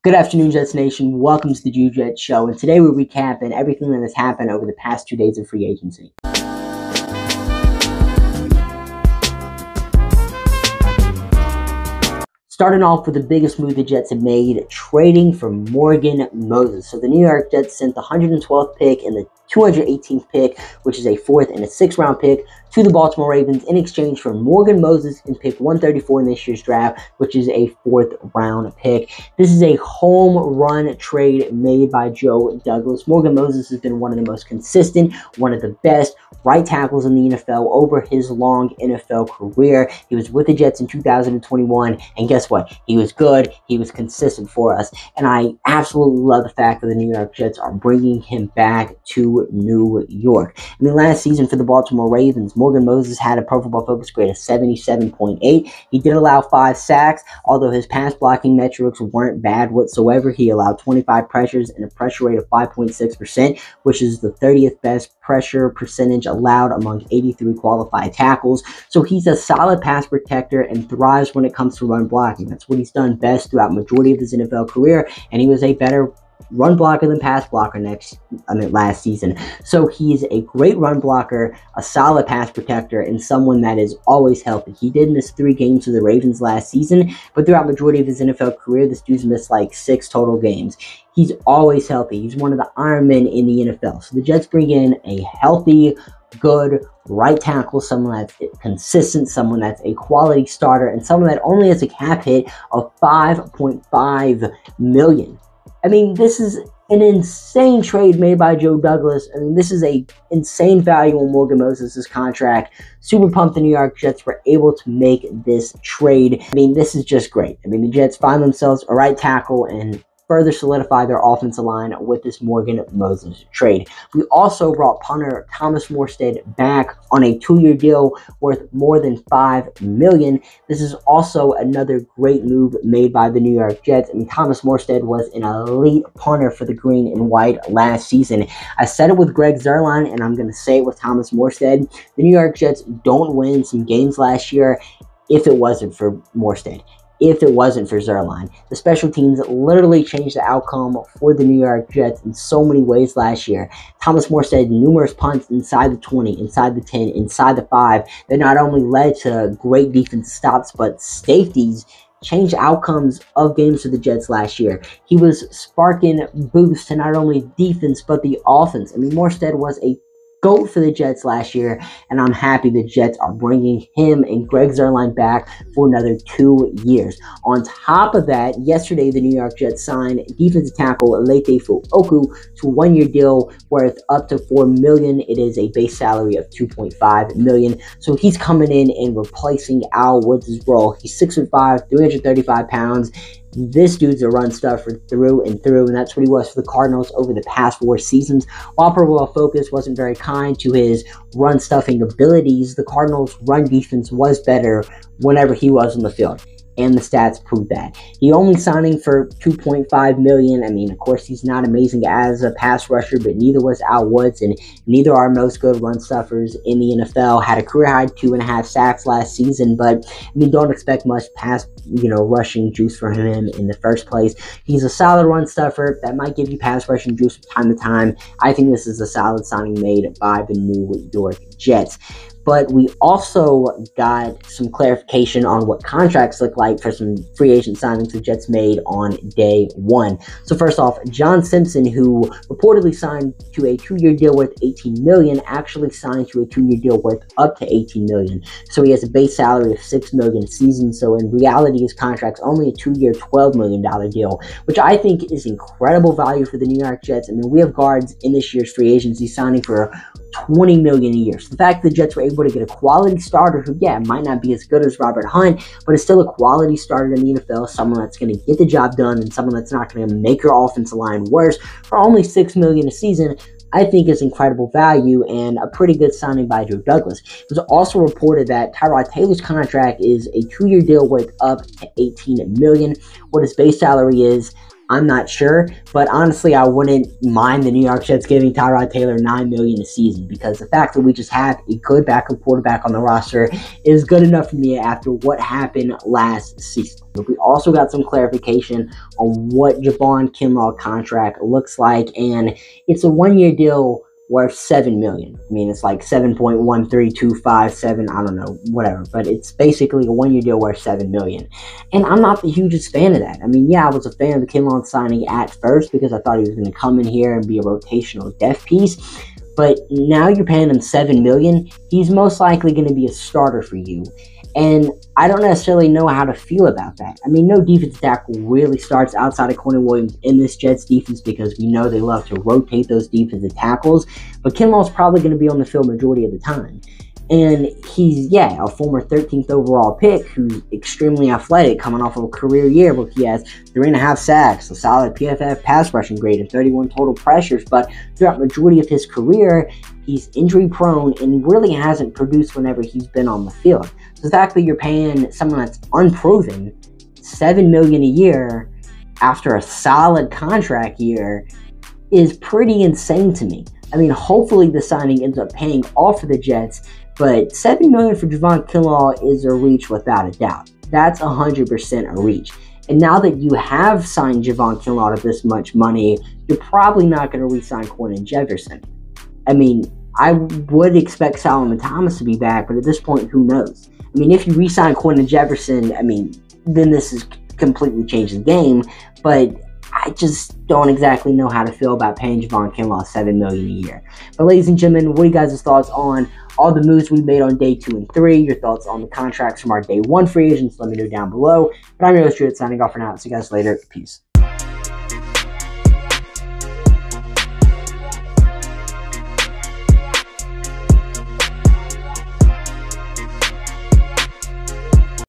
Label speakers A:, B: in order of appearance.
A: Good afternoon, Jets Nation. Welcome to the Jew Jets Show, and today we're recapping everything that has happened over the past 2 days of free agency. Starting off with the biggest move the Jets have made, trading for Morgan Moses. So the New York Jets sent the 112th pick and the 218th pick, which is a 4th and a 6th round pick, to the Baltimore Ravens in exchange for Morgan Moses and pick 134 in this year's draft, which is a 4th round pick. This is a home run trade made by Joe Douglas. Morgan Moses has been one of the most consistent, one of the best right tackles in the NFL over his long NFL career. He was with the Jets in 2021, and guess what? He was good. He was consistent for us, and I absolutely love the fact that the New York Jets are bringing him back to New York. I mean, last season for the Baltimore Ravens, Morgan Moses had a Pro Football Focus grade of 77.8. He did allow 5 sacks, although his pass blocking metrics weren't bad whatsoever. He allowed 25 pressures and a pressure rate of 5.6%, which is the 30th best pressure percentage allowed among 83 qualified tackles. So he's a solid pass protector and thrives when it comes to run blocking. That's what he's done best throughout the majority of his NFL career, and he was a better run blocker than pass blocker last season. So he's a great run blocker, a solid pass protector, and someone that is always healthy. He did miss 3 games for the Ravens last season, but throughout the majority of his NFL career, this dude's missed like 6 total games. He's always healthy. He's one of the Iron Men in the NFL. So the Jets bring in a healthy, good right tackle, someone that's consistent, someone that's a quality starter, and someone that only has a cap hit of $5.5 million. I mean, this is an insane trade made by Joe Douglas. I mean, this is a insane value on Morgan Moses' contract. Super pumped the New York Jets were able to make this trade. I mean, this is just great. I mean, the Jets find themselves a right tackle and further solidify their offensive line with this Morgan Moses trade. We also brought punter Thomas Morstead back on a 2-year deal worth more than $5 million. This is also another great move made by the New York Jets. I mean, Thomas Morstead was an elite punter for the green and white last season. I said it with Greg Zuerlein, and I'm going to say it with Thomas Morstead. The New York Jets don't win some games last year if it wasn't for Morstead. If it wasn't for Zuerlein. The special teams literally changed the outcome for the New York Jets in so many ways last year. Thomas Morstead had numerous punts inside the 20, inside the 10, inside the 5 that not only led to great defensive stops, but safeties changed outcomes of games for the Jets last year. He was sparking boosts to not only defense, but the offense. I mean, Morstead was a GOAT for the Jets last year, and I'm happy the Jets are bringing him and Greg Zuerlein back for another 2 years. On top of that, yesterday the New York Jets signed defensive tackle Leite Fuoku to a 1-year deal worth up to $4 million. It is a base salary of $2.5 million. So he's coming in and replacing Al Woods' role. He's 6'5", 335 pounds. This dude's a run stuffer through and through, and that's what he was for the Cardinals over the past 4 seasons. While Pro Football Focus wasn't very kind to his run stuffing abilities, the Cardinals' run defense was better whenever he was on the field, and the stats prove that. He only signing for $2.5 million. I mean, of course, he's not amazing as a pass rusher, but neither was Al Woods, and neither are most good run stuffers in the NFL. Had a career-high 2.5 sacks last season, but I mean, don't expect much pass, rushing juice from him in the first place. He's a solid run stuffer that might give you pass rushing juice from time to time. I think this is a solid signing made by the New York Jets. But we also got some clarification on what contracts look like for some free agent signings the Jets made on day 1. So first off, John Simpson, who reportedly signed to a 2-year deal worth $18 million, actually signed to a 2-year deal worth up to $18 million. So he has a base salary of $6 million a season. So in reality, his contract's only a 2-year, $12 million deal, which I think is incredible value for the New York Jets. I mean, we have guards in this year's free agency signing for $20 million a year. So the fact that the Jets were able to get a quality starter who, might not be as good as Robert Hunt, but is still a quality starter in the NFL, someone that's going to get the job done and someone that's not going to make your offensive line worse for only $6 million a season, I think is incredible value and a pretty good signing by Joe Douglas. It was also reported that Tyrod Taylor's contract is a 2-year deal worth up to $18 million. What his base salary is, I'm not sure, but honestly, I wouldn't mind the New York Jets giving Tyrod Taylor $9 million a season, because the fact that we just have a good backup quarterback on the roster is good enough for me after what happened last season. But we also got some clarification on what Javon Kinlaw contract looks like, and it's a one-year deal worth $7 million. I mean, it's like 7.13257, I don't know, whatever. But it's basically a one-year deal worth $7 million. And I'm not the hugest fan of that. I mean, yeah, I was a fan of the Kinlaw signing at first because I thought he was going to come in here and be a rotational depth piece. But now you're paying him $7 million. He's most likely going to be a starter for you. And I don't necessarily know how to feel about that. I mean, no defensive tackle really starts outside of Quentin Williams in this Jets defense, because we know they love to rotate those defensive tackles. But Kinlaw's probably going to be on the field majority of the time. And he's, yeah, a former 13th overall pick who's extremely athletic, coming off of a career year where he has 3.5 sacks, a solid PFF pass rushing grade, and 31 total pressures. But throughout the majority of his career, he's injury prone and really hasn't produced whenever he's been on the field. So the fact that you're paying someone that's unproven $7 million a year after a solid contract year is pretty insane to me. I mean, hopefully the signing ends up paying off for the Jets, but $7 million for Javon Kinlaw is a reach without a doubt. That's 100% a reach. And now that you have signed Javon Kinlaw to this much money, you're probably not going to re-sign Quentin Jefferson. I mean, I would expect Solomon Thomas to be back, but at this point, who knows? I mean, if you re-sign Quentin Jefferson, I mean, then this is completely changed the game, but I just don't exactly know how to feel about paying Javon Kinlaw $7 million a year. But ladies and gentlemen, what are you guys' thoughts on all the moves we made on day 2 and 3? Your thoughts on the contracts from our day 1 free agents? Let me know down below. But I'm your host, signing off for now. See you guys later. Peace.